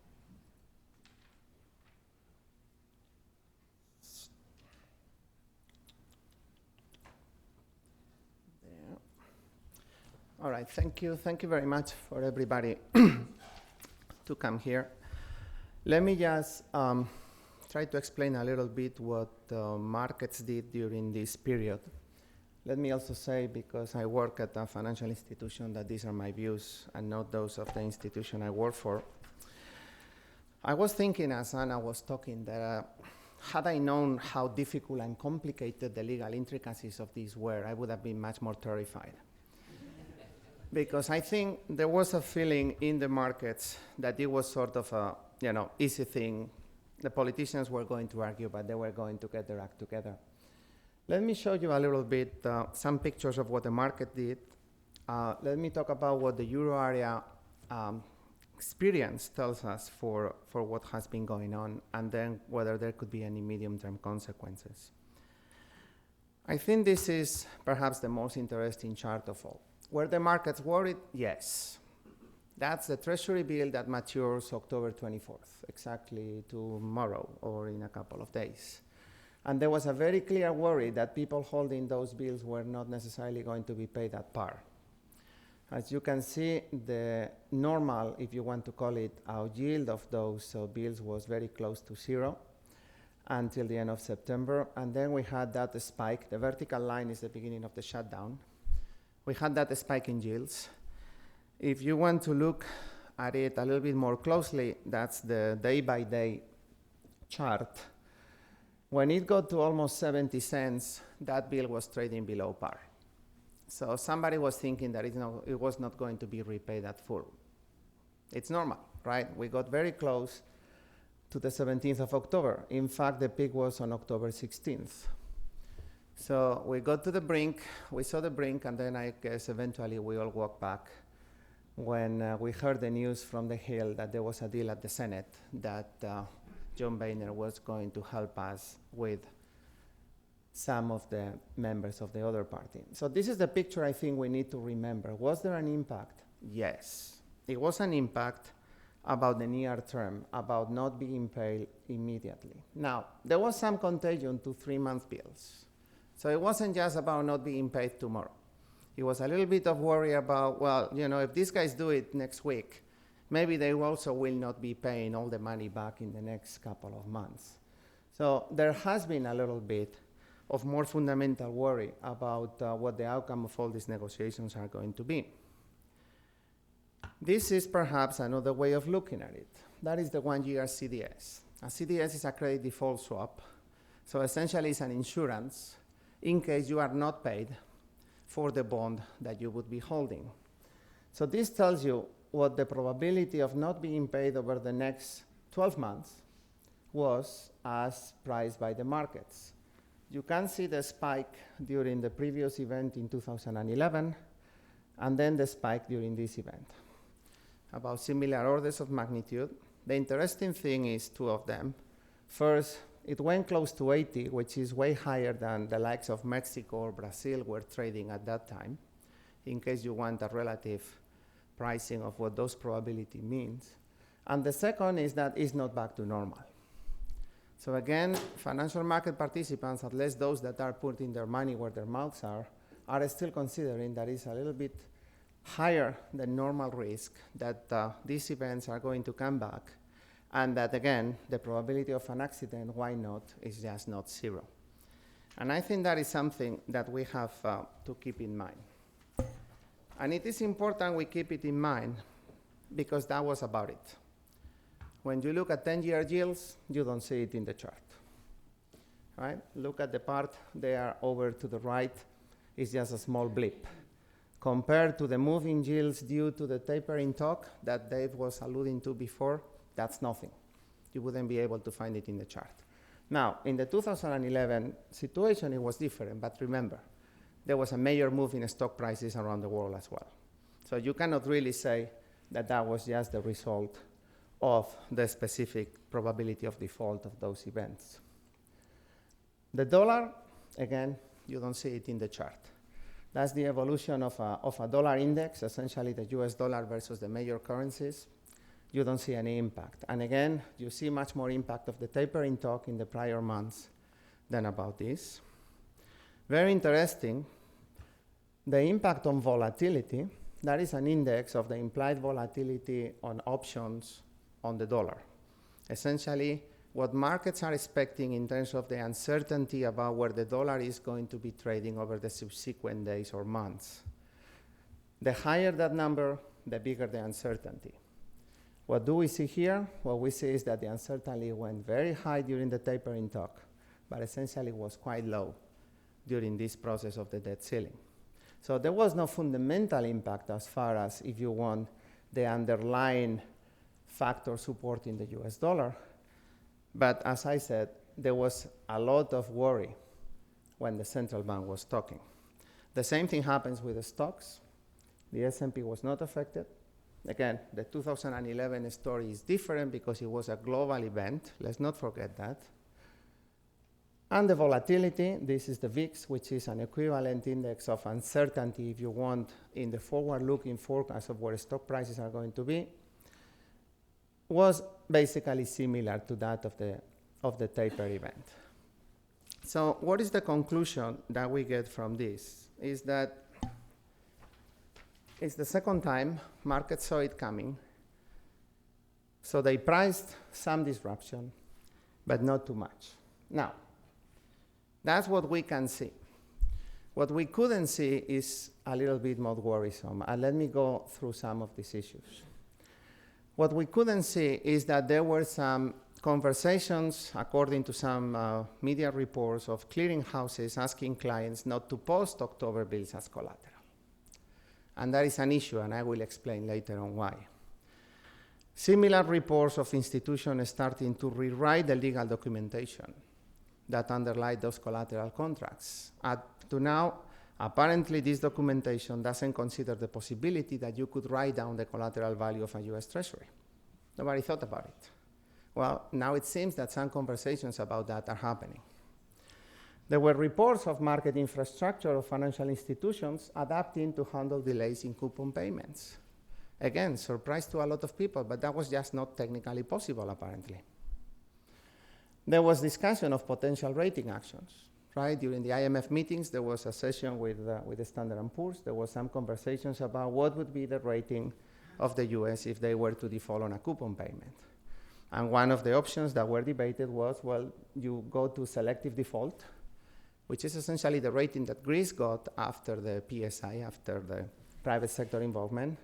All right, thank you. Thank you very much for everybody to come here. Let me just try to explain a little bit what markets did during this period. Let me also say, because I work at a financial institution, that these are my views and not those of the institution I work for. I was thinking as Anna was talking that had I known how difficult and complicated the legal intricacies of these were, I would have been much more terrified. Because I think there was a feeling in the markets that it was sort of a easy thing. The politicians were going to argue, but they were going to get their act together. Let me show you a little bit some pictures of what the market did. Let me talk about what the euro area experience tells us for what has been going on, and then whether there could be any medium-term consequences. I think this is perhaps the most interesting chart of all. Were the markets worried? Yes. That's the Treasury bill that matures October 24th, exactly tomorrow or in a couple of days. And there was a very clear worry that people holding those bills were not necessarily going to be paid at par. As you can see, the normal, if you want to call it, yield of those bills was very close to zero until the end of September. And then we had that spike. The vertical line is the beginning of the shutdown. We had that spike in yields. If you want to look at it a little bit more closely, that's the day-by-day chart. When it got to almost 70 cents, that bill was trading below par. So somebody was thinking that it was not going to be repaid at full. It's normal, right? We got very close to the 17th of October. In fact, the peak was on October 16th. So we got to the brink, we saw the brink, and then I guess eventually we all walked back when we heard the news from the Hill that there was a deal at the Senate that John Boehner was going to help us with some of the members of the other party. So this is the picture I think we need to remember. Was there an impact? Yes. It was an impact about the near term, about not being paid immediately. Now, there was some contagion to 3-month bills. So it wasn't just about not being paid tomorrow. It was a little bit of worry about, well, if these guys do it next week, maybe they also will not be paying all the money back in the next couple of months. So there has been a little bit of more fundamental worry about what the outcome of all these negotiations are going to be. This is perhaps another way of looking at it. That is the 1-year CDS. A CDS is a credit default swap. So essentially it's an insurance in case you are not paid for the bond that you would be holding. So this tells you what the probability of not being paid over the next 12 months was as priced by the markets. You can see the spike during the previous event in 2011, and then the spike during this event. About similar orders of magnitude. The interesting thing is 2 of them. First, it went close to 80, which is way higher than the likes of Mexico or Brazil were trading at that time, in case you want a relative pricing of what those probability means. And the second is that it's not back to normal. So again, financial market participants, at least those that are putting their money where their mouths are still considering that it's a little bit higher than normal risk, that these events are going to come back, and that, again, the probability of an accident, why not, is just not zero. And I think that is something that we have to keep in mind. And it is important we keep it in mind because that was about it. When you look at 10-year yields, you don't see it in the chart. Right? Look at the part there over to the right. It's just a small blip. Compared to the moving yields due to the tapering talk that Dave was alluding to before, that's nothing. You wouldn't be able to find it in the chart. Now, in the 2011 situation, it was different, but remember, there was a major move in stock prices around the world as well. So you cannot really say that that was just the result of the specific probability of default of those events. The dollar, again, you don't see it in the chart. That's the evolution of a dollar index, essentially the US dollar versus the major currencies. You don't see any impact. And again, you see much more impact of the tapering talk in the prior months than about this. Very interesting, the impact on volatility that is an index of the implied volatility on options on the dollar. Essentially, what markets are expecting in terms of the uncertainty about where the dollar is going to be trading over the subsequent days or months. The higher that number, the bigger the uncertainty. What do we see here? What we see is that the uncertainty went very high during the tapering talk, but essentially was quite low during this process of the debt ceiling. So there was no fundamental impact as far as, if you want, the underlying factor supporting the US dollar. But as I said, there was a lot of worry when the central bank was talking. The same thing happens with the stocks. The S&P was not affected. Again, the 2011 story is different because it was a global event. Let's not forget that. And the volatility, this is the VIX, which is an equivalent index of uncertainty, if you want, in the forward-looking forecast of where stock prices are going to be, was basically similar to that of the taper event. So what is the conclusion that we get from this? Is that it's the second time markets saw it coming. So they priced some disruption, but not too much. Now, that's what we can see. What we couldn't see is a little bit more worrisome. And let me go through some of these issues. What we couldn't see is that there were some conversations, according to some media reports, of clearinghouses asking clients not to post October bills as collateral. And that is an issue, and I will explain later on why. Similar reports of institutions starting to rewrite the legal documentation that underlie those collateral contracts. Up to now, apparently this documentation doesn't consider the possibility that you could write down the collateral value of a US Treasury. Nobody thought about it. Well, now it seems that some conversations about that are happening. There were reports of market infrastructure of financial institutions adapting to handle delays in coupon payments. Again, surprise to a lot of people, but that was just not technically possible, apparently. There was discussion of potential rating actions, right? During the IMF meetings, there was a session with the Standard & Poor's. There was some conversations about what would be the rating of the US if they were to default on a coupon payment. And one of the options that were debated was, well, you go to selective default, which is essentially the rating that Greece got after the PSI, after the private sector involvement.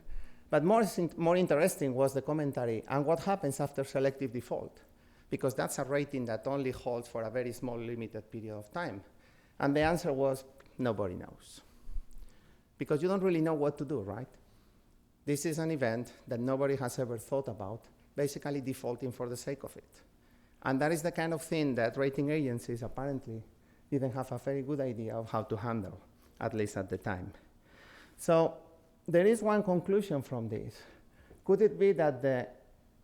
But more interesting was the commentary, and what happens after selective default? Because that's a rating that only holds for a very small limited period of time. And the answer was, nobody knows. Because you don't really know what to do, right? This is an event that nobody has ever thought about, basically defaulting for the sake of it. And that is the kind of thing that rating agencies apparently didn't have a very good idea of how to handle, at least at the time. So there is one conclusion from this. Could it be that the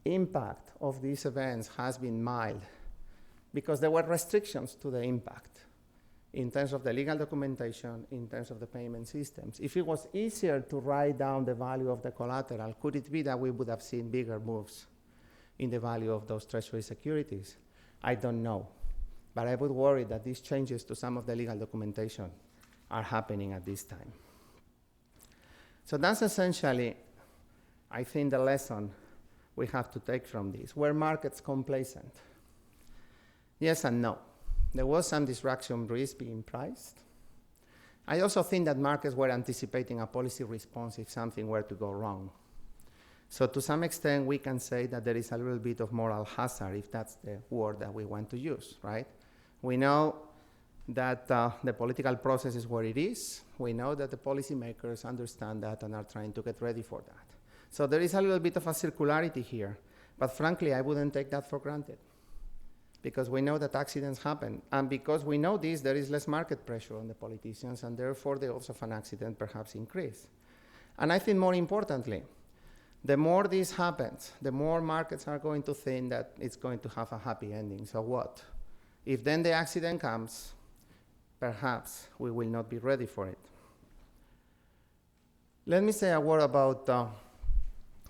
impact of these events has been mild because there were restrictions to the impact in terms of the legal documentation, in terms of the payment systems? If it was easier to write down the value of the collateral, could it be that we would have seen bigger moves in the value of those Treasury securities? I don't know. But I would worry that these changes to some of the legal documentation are happening at this time. So that's essentially, I think, the lesson we have to take from this. Were markets complacent? Yes and no. There was some disruption risk being priced. I also think that markets were anticipating a policy response if something were to go wrong. So to some extent, we can say that there is a little bit of moral hazard, if that's the word that we want to use, right? We know that the political process is where it is. We know that the policymakers understand that and are trying to get ready for that. So there is a little bit of a circularity here. But frankly, I wouldn't take that for granted because we know that accidents happen. And because we know this, there is less market pressure on the politicians, and therefore the odds of an accident perhaps increase. And I think more importantly, the more this happens, the more markets are going to think that it's going to have a happy ending. So what? If then the accident comes, perhaps we will not be ready for it. Let me say a word about,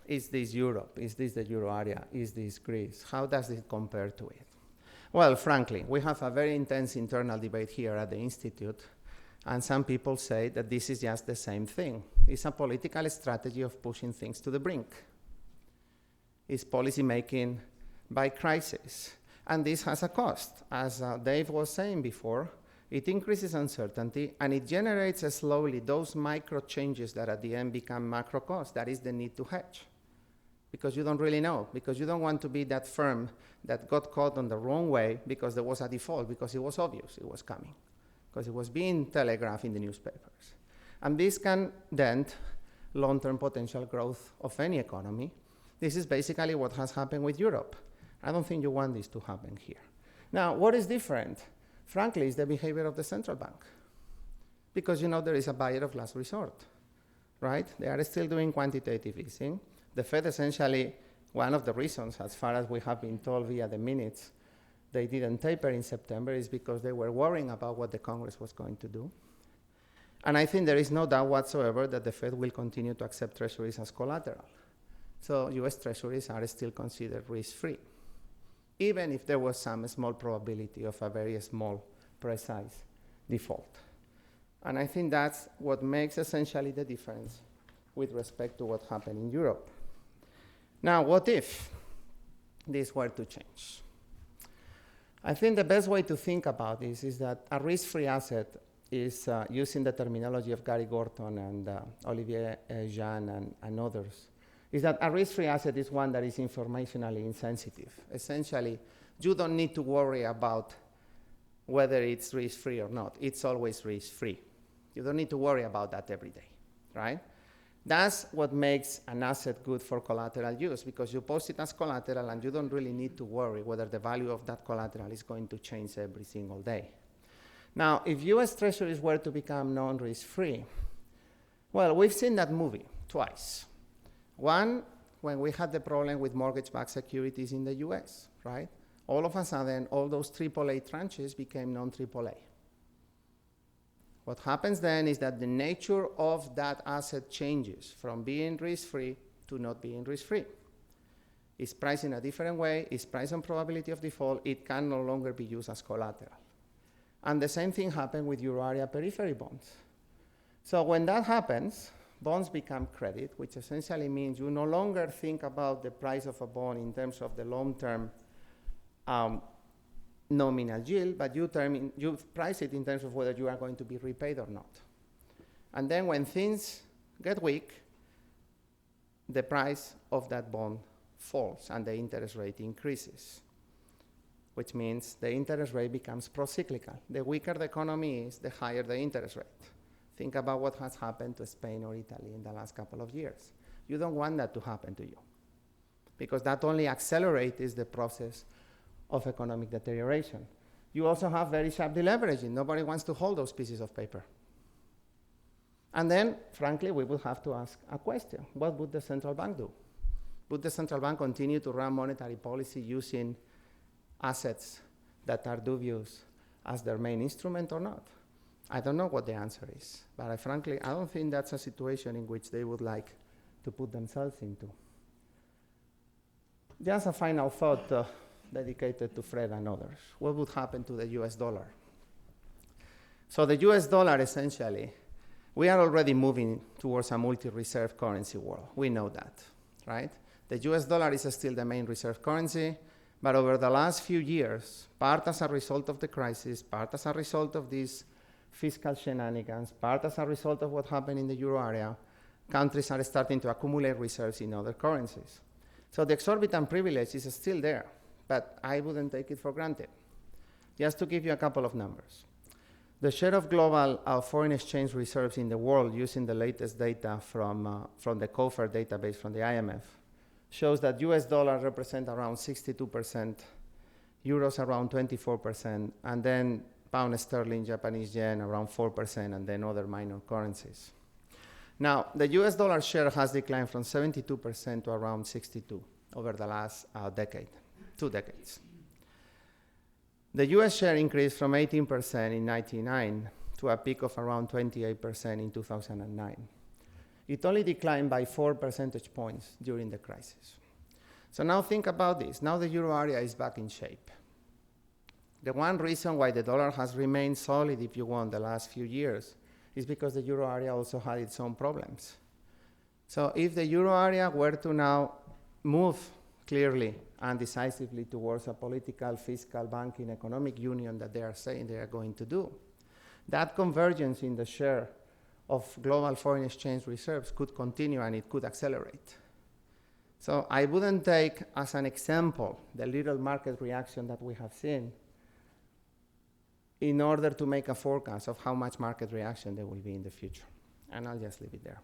is this Europe? Is this the Euro area? Is this Greece? How does it compare to it? Well, frankly, we have a very intense internal debate here at the Institute And some people say that this is just the same thing. It's a political strategy of pushing things to the brink. It's policy making by crisis. And this has a cost. As Dave was saying before, it increases uncertainty and it generates slowly those micro changes that at the end become macro costs. That is the need to hedge. Because you don't really know, because you don't want to be that firm that got caught on the wrong way because there was a default, because it was obvious it was coming, because it was being telegraphed in the newspapers. And this can dent long-term potential growth of any economy. This is basically what has happened with Europe. I don't think you want this to happen here. Now, what is different, frankly, is the behavior of the central bank. Because there is a buyer of last resort, right? They are still doing quantitative easing. The Fed essentially, one of the reasons, as far as we have been told via the minutes, they didn't taper in September is because they were worrying about what the Congress was going to do. And I think there is no doubt whatsoever that the Fed will continue to accept treasuries as collateral. So US treasuries are still considered risk-free, even if there was some small probability of a very small, precise default. And I think that's what makes essentially the difference with respect to what happened in Europe. Now, what if this were to change? I think the best way to think about this is that a risk-free asset is, using the terminology of Gary Gorton and Olivier Jean and others, is that a risk-free asset is one that is informationally insensitive. Essentially, you don't need to worry about whether it's risk-free or not. It's always risk-free. You don't need to worry about that every day, right? That's what makes an asset good for collateral use, because you post it as collateral and you don't really need to worry whether the value of that collateral is going to change every single day. Now, if US treasuries were to become non-risk-free, well, we've seen that movie twice. One, when we had the problem with mortgage-backed securities in the US, right? All of a sudden, all those AAA tranches became non-AAA. What happens then is that the nature of that asset changes from being risk-free to not being risk-free. It's priced in a different way, it's priced on probability of default, it can no longer be used as collateral. And the same thing happened with Euro area periphery bonds. So when that happens, bonds become credit, which essentially means you no longer think about the price of a bond in terms of the long-term nominal yield, but you price it in terms of whether you are going to be repaid or not. And then when things get weak, the price of that bond falls and the interest rate increases, which means the interest rate becomes pro-cyclical. The weaker the economy is, the higher the interest rate. Think about what has happened to Spain or Italy in the last couple of years. You don't want that to happen to you, because that only accelerates the process of economic deterioration. You also have very sharp deleveraging. Nobody wants to hold those pieces of paper. And then, frankly, we will have to ask a question. What would the central bank do? Would the central bank continue to run monetary policy using assets that are dubious as their main instrument or not? I don't know what the answer is, but frankly, I don't think that's a situation in which they would like to put themselves into. Just a final thought dedicated to Fred and others. What would happen to the US dollar? So the US dollar, essentially, we are already moving towards a multi-reserve currency world. We know that, right? The US dollar is still the main reserve currency, but over the last few years, part as a result of the crisis, part as a result of these fiscal shenanigans, part as a result of what happened in the euro area, countries are starting to accumulate reserves in other currencies. So the exorbitant privilege is still there, but I wouldn't take it for granted. Just to give you a couple of numbers. The share of global foreign exchange reserves in the world, using the latest data from the COFER database from the IMF, shows that US dollar represent around 62%, euros around 24%, and then pound sterling, Japanese yen around 4%, and then other minor currencies. Now, the US dollar share has declined from 72% to around 62% over the last decade. 2 decades. The US share increased from 18% in 1999 to a peak of around 28% in 2009. It only declined by 4 percentage points during the crisis. So now think about this. Now the euro area is back in shape. The one reason why the dollar has remained solid, if you want, the last few years is because the euro area also had its own problems. So if the euro area were to now move clearly and decisively towards a political, fiscal, banking, economic union that they are saying they are going to do, that convergence in the share of global foreign exchange reserves could continue and it could accelerate. So I wouldn't take as an example the little market reaction that we have seen in order to make a forecast of how much market reaction there will be in the future. And I'll just leave it there.